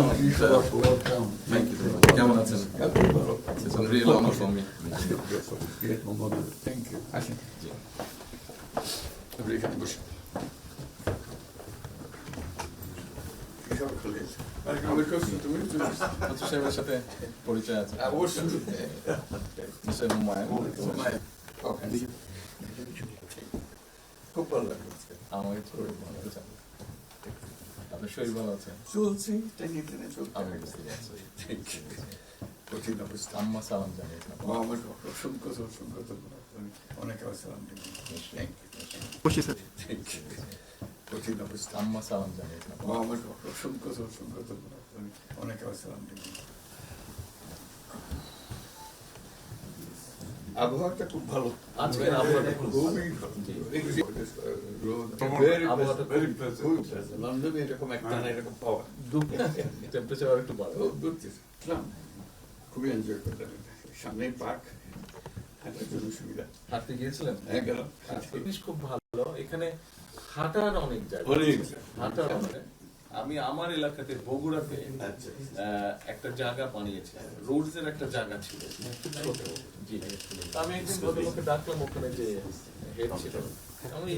Thank you. কেমন আছেন? It's a real honor for me. Thank you. আসেন। আপনি এখানে বসুন। ফতুর সাহেবের সাথে পরিচয় আছে। অবশ্যই। মিস্টার হুমায়ুন। খুব ভালো লাগলো আজকে। আমাকে খুবই ভালো লাগছে। আপনার শরীর ভালো আছে? চলছে, টেনে টেনে চলছে। আমি বুঝতে পারছি। কঠিন অবস্থা। আম্মা সালাম জানিয়েছেন। আমার অসংখ্য ধন্যবাদ। অনেক সালাম দিন। খুশি স্যার। কঠিন অবস্থা। আম্মা সালাম জানিয়েছেন। আমার অসংখ্য ধন্যবাদ। অনেক সালাম দিন। আবহাওয়াটা খুব ভালো। আজকের আবহাওয়াটা খুবই লন্ডনে এরকম একটা এরকম পাওয়া টেম্পারেচার একটু বাড়ে। খুবই এনজয় করলাম। সামনে পার্ক, হাঁটার জন্য সুবিধা। হাঁটতে গিয়েছিলেন? হ্যাঁ, গেলাম। জিনিস খুব ভালো। এখানে হাঁটার অনেক জায়গা। হাঁটার অনেক। আমি আমার এলাকাতে বগুড়াতে একটা জায়গা বানিয়েছি, রোডস এর একটা জায়গা ছিল ছোট। জি, আমি একদিন ভদ্রলোককে ডাকলাম, ওখানে যে হেড ছিল, আমি